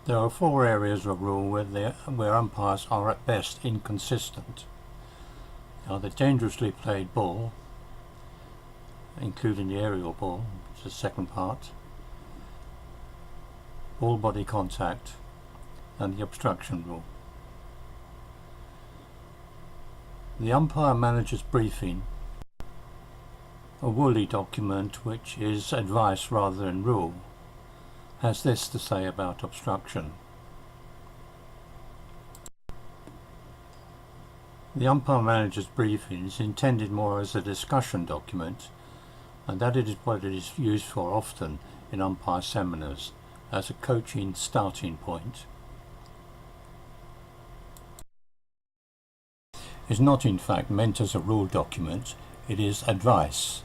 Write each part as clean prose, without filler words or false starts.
There are 4 areas of rule where umpires are at best inconsistent. They are the dangerously played ball, including the aerial ball, which is the second part, ball body contact, and the obstruction rule. The umpire manager's briefing, a woolly document which is advice rather than rule, has this to say about obstruction. The umpire manager's briefing is intended more as a discussion document, and that is what it is used for often in umpire seminars, as a coaching starting point. It is not in fact meant as a rule document, it is advice.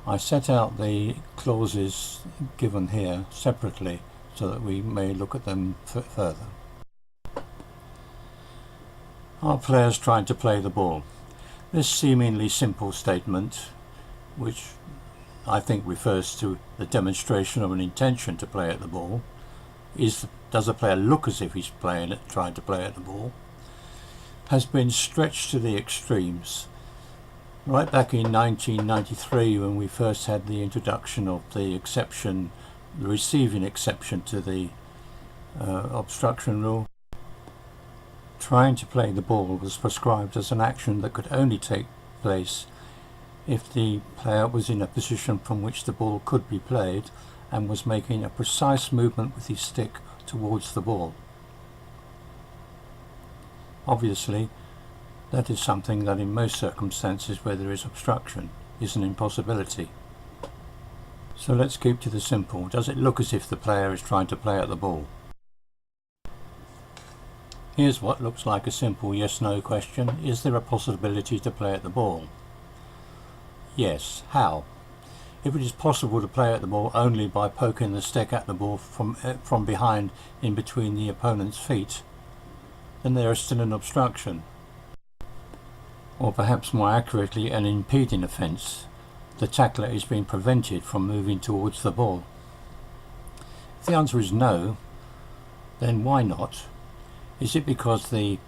I set out the clauses given here separately so that we may look at them further. Are players trying to play the ball? This seemingly simple statement, which I think refers to the demonstration of an intention to play at the ball, does a player look as if he's trying to play at the ball, has been stretched to the extremes. Right back in 1993, when we first had the introduction of the exception, the receiving exception to the obstruction rule, trying to play the ball was prescribed as an action that could only take place if the player was in a position from which the ball could be played and was making a precise movement with his stick towards the ball. Obviously, that is something that in most circumstances where there is obstruction is an impossibility. So let's keep to the simple. Does it look as if the player is trying to play at the ball? Here's what looks like a simple yes-no question. Is there a possibility to play at the ball? Yes. How? If it is possible to play at the ball only by poking the stick at the ball from behind in between the opponent's feet, then there is still an obstruction. Or perhaps more accurately, an impeding offence. The tackler is being prevented from moving towards the ball. If the answer is no, then why not? Is it because the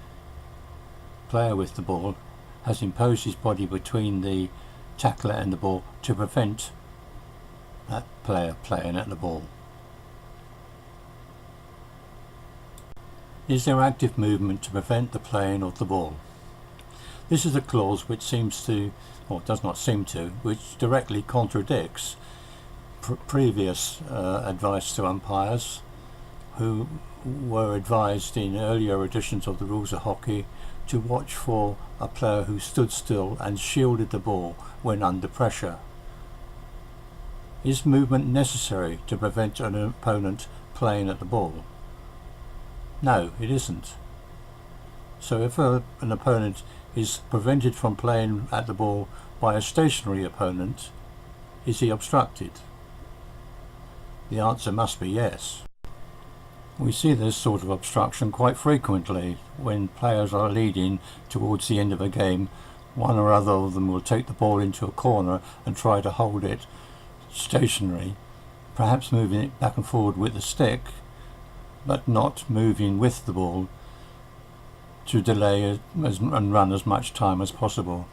player with the ball has imposed his body between the tackler and the ball to prevent that player playing at the ball? Is there active movement to prevent the playing of the ball? This is a clause which seems to, or does not seem to, which directly contradicts previous advice to umpires who were advised in earlier editions of the Rules of Hockey to watch for a player who stood still and shielded the ball when under pressure. Is movement necessary to prevent an opponent playing at the ball? No, it isn't. So if an opponent is prevented from playing at the ball by a stationary opponent, is he obstructed? The answer must be yes. We see this sort of obstruction quite frequently when players are leading towards the end of a game. One or other of them will take the ball into a corner and try to hold it stationary, perhaps moving it back and forward with the stick, but not moving with the ball to delay and run as much time as possible.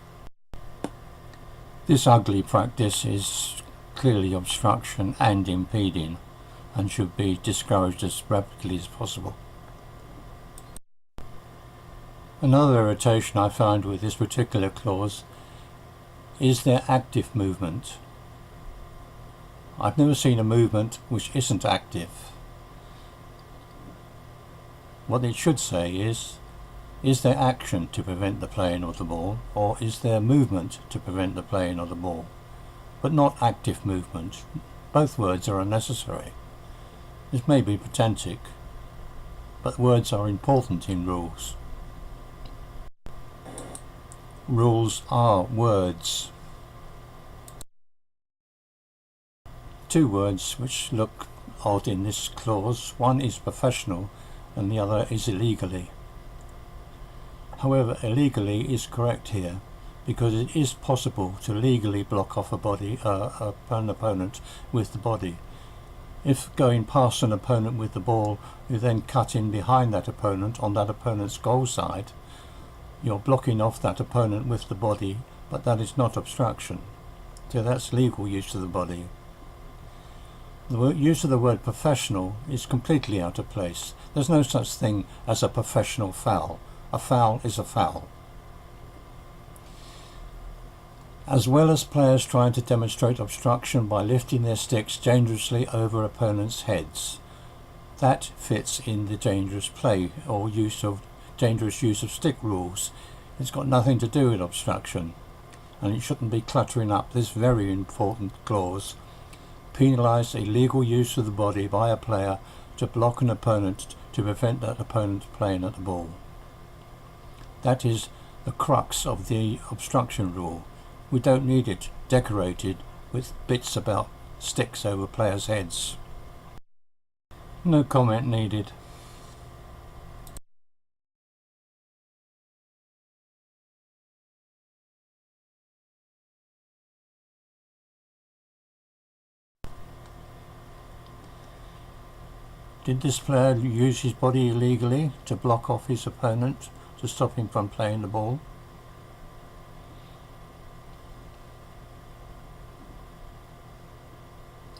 This ugly practice is clearly obstruction and impeding, and should be discouraged as rapidly as possible. Another irritation I found with this particular clause is their active movement. I've never seen a movement which isn't active. What it should say is there action to prevent the playing of the ball, or is there movement to prevent the playing of the ball? But not active movement. Both words are unnecessary. This may be pedantic, but words are important in rules. Rules are words. 2 words which look odd in this clause. One is professional and the other is illegally. However, illegally is correct here because it is possible to legally block off an opponent with the body. If going past an opponent with the ball, you then cut in behind that opponent on that opponent's goal side, you're blocking off that opponent with the body, but that is not obstruction. So that's legal use of the body. The use of the word professional is completely out of place. There's no such thing as a professional foul. A foul is a foul. As well as players trying to demonstrate obstruction by lifting their sticks dangerously over opponents' heads. That fits in the dangerous play or dangerous use of stick rules. It's got nothing to do with obstruction, and it shouldn't be cluttering up this very important clause. Penalise illegal use of the body by a player to block an opponent to prevent that opponent playing at the ball. That is the crux of the obstruction rule. We don't need it decorated with bits about sticks over players' heads. No comment needed. Did this player use his body illegally to block off his opponent to stop him from playing the ball?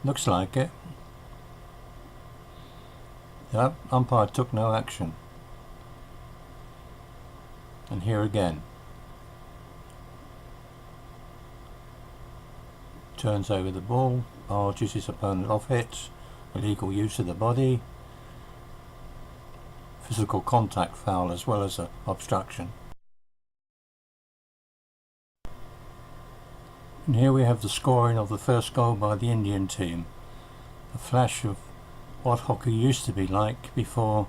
Looks like it. The umpire took no action. And here again. Turns over the ball, barges his opponent off it, illegal use of the body, physical contact foul as well as an obstruction. And here we have the scoring of the first goal by the Indian team. A flash of what hockey used to be like before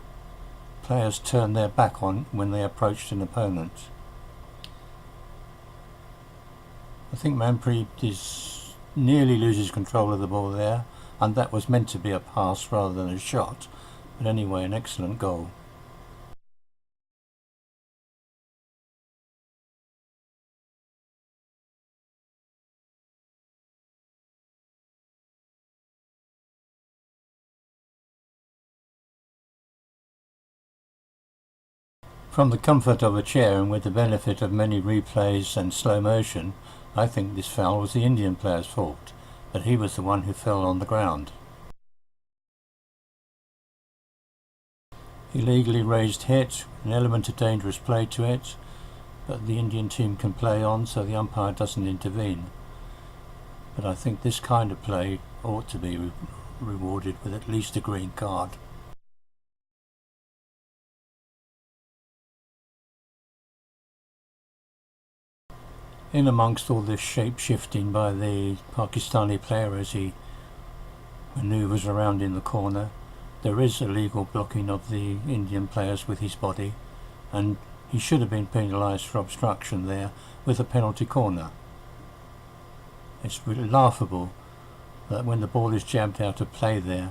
players turned their back on when they approached an opponent. I think Manpreet nearly loses control of the ball there, and that was meant to be a pass rather than a shot. But anyway, an excellent goal. From the comfort of a chair and with the benefit of many replays and slow motion, I think this foul was the Indian player's fault, that he was the one who fell on the ground. Illegally raised hit, an element of dangerous play to it, but the Indian team can play on, so the umpire doesn't intervene. But I think this kind of play ought to be rewarded with at least a green card. In amongst all this shape-shifting by the Pakistani player as he manoeuvres around in the corner, there is illegal blocking of the Indian players with his body, and he should have been penalised for obstruction there with a penalty corner. It's really laughable that when the ball is jabbed out of play there,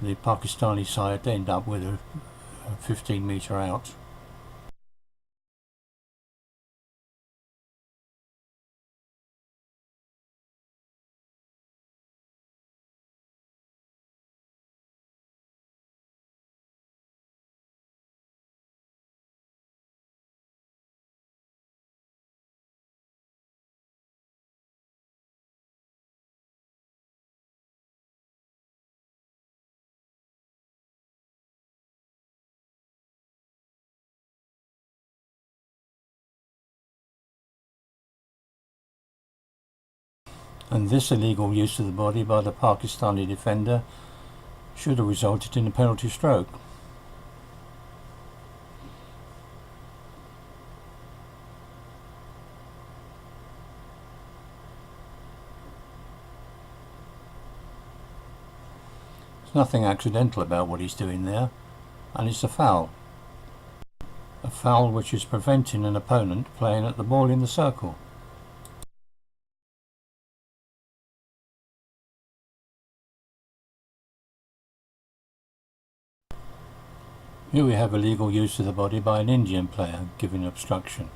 the Pakistani side end up with a 15 metre out. And this illegal use of the body by the Pakistani defender should have resulted in a penalty stroke. There's nothing accidental about what he's doing there, and it's a foul. A foul which is preventing an opponent playing at the ball in the circle. Here we have illegal use of the body by an Indian player giving obstruction.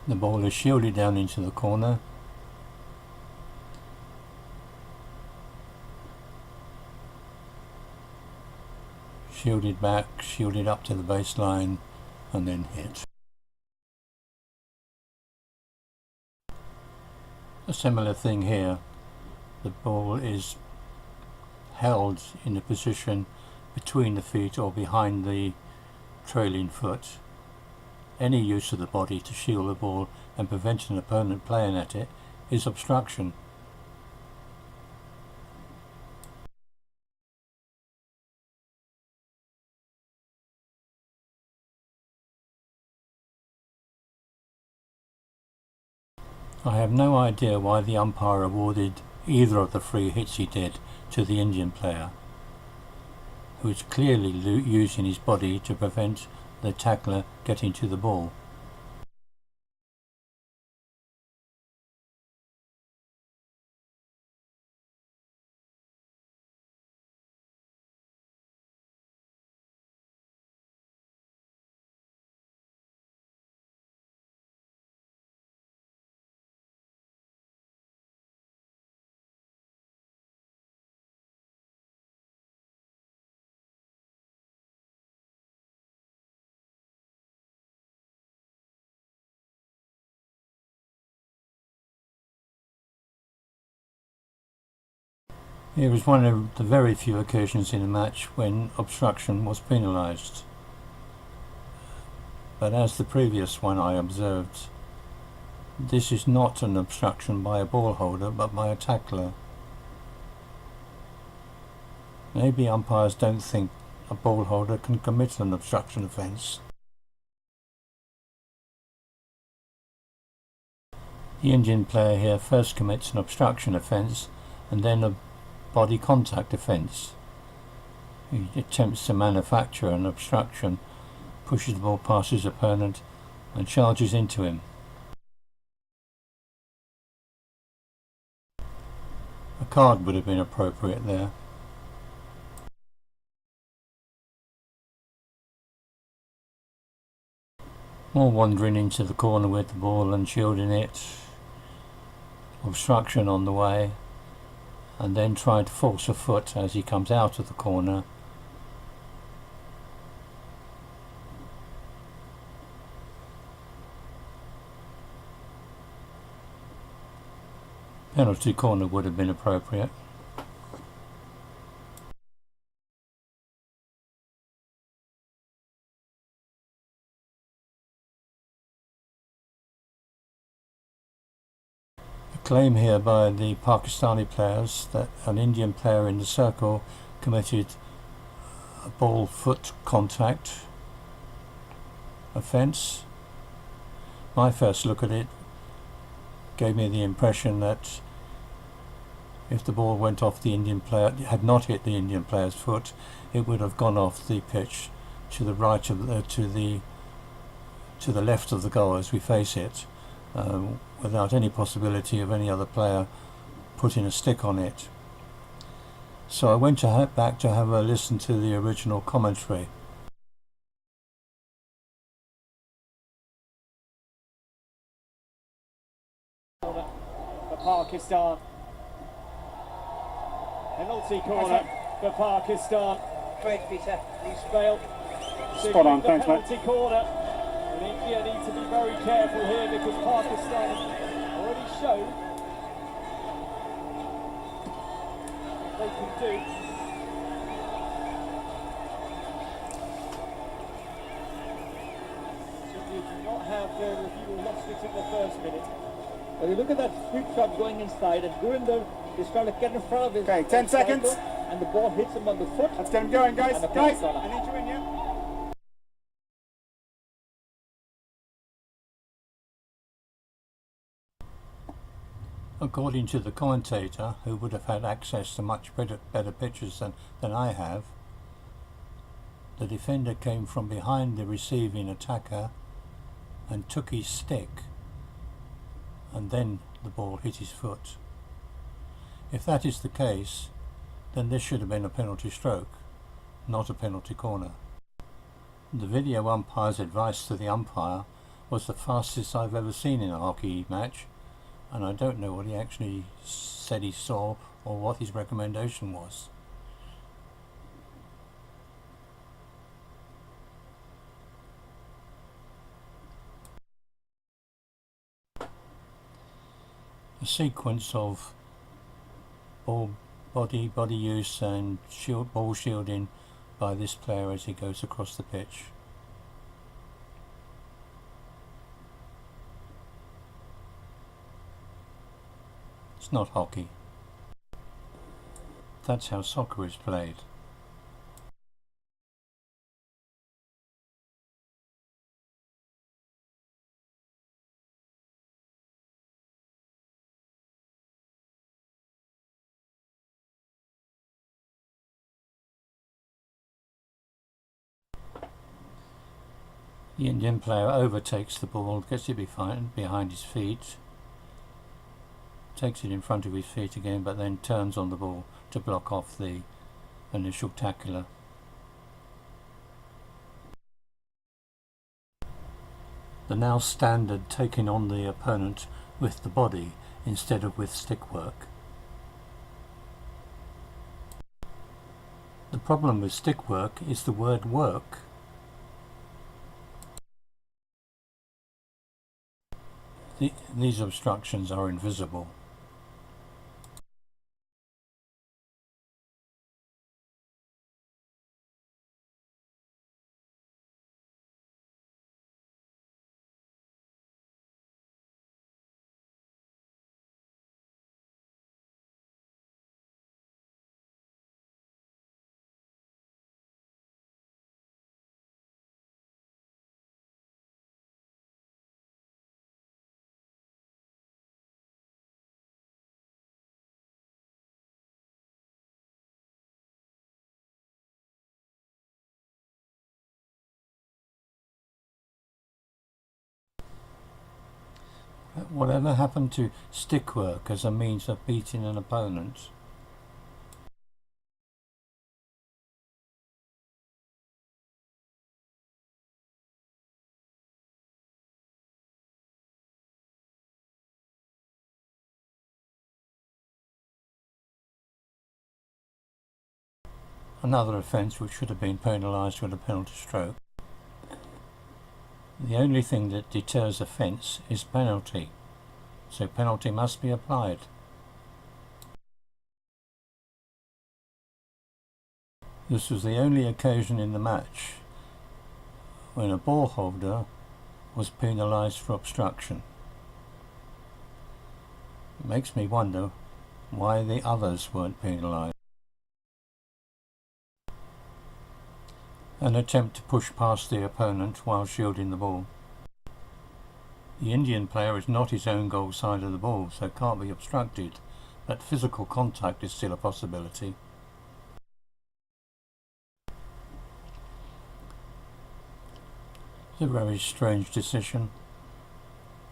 The ball is shielded down into the corner. Shielded back, shielded up to the baseline, and then hit. A similar thing here. The ball is held in a position between the feet or behind the trailing foot. Any use of the body to shield the ball and prevent an opponent playing at it is obstruction. I have no idea why the umpire awarded either of the 3 hits he did to the Indian player, who is clearly using his body to prevent the tackler getting to the ball. It was one of the very few occasions in a match when obstruction was penalised. But as the previous one I observed, this is not an obstruction by a ball holder but by a tackler. Maybe umpires don't think a ball holder can commit an obstruction offence. The Indian player here first commits an obstruction offence and then a body contact offence. He attempts to manufacture an obstruction, pushes the ball past his opponent and charges into him. A card would have been appropriate there. More wandering into the corner with the ball and shielding it. Obstruction on the way, and then trying to force a foot as he comes out of the corner. Penalty corner would have been appropriate. Claim here by the Pakistani players that an Indian player in the circle committed a ball foot contact offence. My first look at it gave me the impression that if the ball went off the Indian player, had not hit the Indian player's foot, it would have gone off the pitch to the right of to the left of the goal as we face it. Without any possibility of any other player putting a stick on it. So I went back to have a listen to the original commentary. For Pakistan. Penalty corner for Pakistan. Great, Peter. He's failed. Spot on, thanks mate. Penalty corner. And India need to be very careful here because Pakistan already showed what they can do. India do not have their review, lost it in the first minute. Well, you look at that sweep shot going inside, and Gurinder is trying to get in front of his. Okay, 10 seconds. And the ball hits him on the foot. Let's get him going, guys. And the Guys, penalty. I need you in here. According to the commentator, who would have had access to much better pictures than I have, the defender came from behind the receiving attacker and took his stick, and then the ball hit his foot. If that is the case, then this should have been a penalty stroke, not a penalty corner. The video umpire's advice to the umpire was the fastest I've ever seen in a hockey match, and I don't know what he actually said he saw or what his recommendation was. A sequence of body use and ball shielding by this player as he goes across the pitch. It's not hockey. That's how soccer is played. The Indian player overtakes the ball, gets it behind his feet, takes it in front of his feet again, but then turns on the ball to block off the initial tackler. The now standard taking on the opponent with the body instead of with stick work. The problem with stick work is the word work. These obstructions are invisible. Whatever happened to stick work as a means of beating an opponent? Another offence which should have been penalised with a penalty stroke. The only thing that deters offence is penalty, so penalty must be applied. This was the only occasion in the match when a ball holder was penalised for obstruction. It makes me wonder why the others weren't penalised. An attempt to push past the opponent while shielding the ball. The Indian player is not his own goal side of the ball, so can't be obstructed, but physical contact is still a possibility. It's a very strange decision.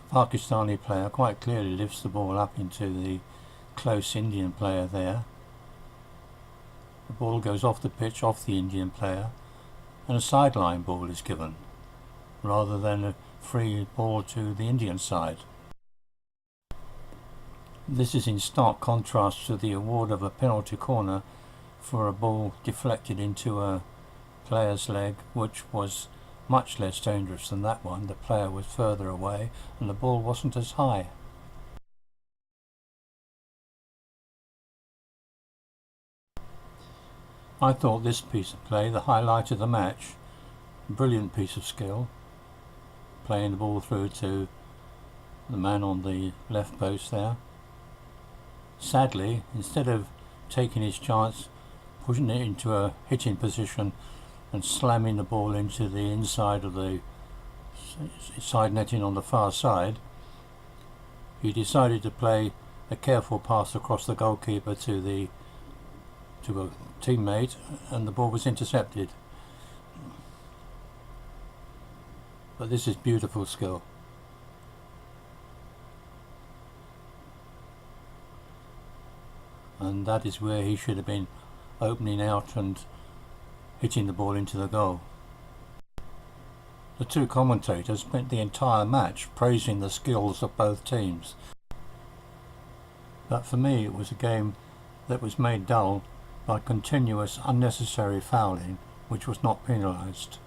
The Pakistani player quite clearly lifts the ball up into the close Indian player there. The ball goes off the pitch, off the Indian player, and a sideline ball is given, rather than a free ball to the Indian side. This is in stark contrast to the award of a penalty corner for a ball deflected into a player's leg, which was much less dangerous than that one. The player was further away and the ball wasn't as high. I thought this piece of play the highlight of the match. Brilliant piece of skill, playing the ball through to the man on the left post there. Sadly, instead of taking his chance, pushing it into a hitting position and slamming the ball into the inside of the side netting on the far side, he decided to play a careful pass across the goalkeeper to a teammate, and the ball was intercepted. But this is beautiful skill. And that is where he should have been opening out and hitting the ball into the goal. The two commentators spent the entire match praising the skills of both teams. But for me it was a game that was made dull by continuous unnecessary fouling which was not penalised.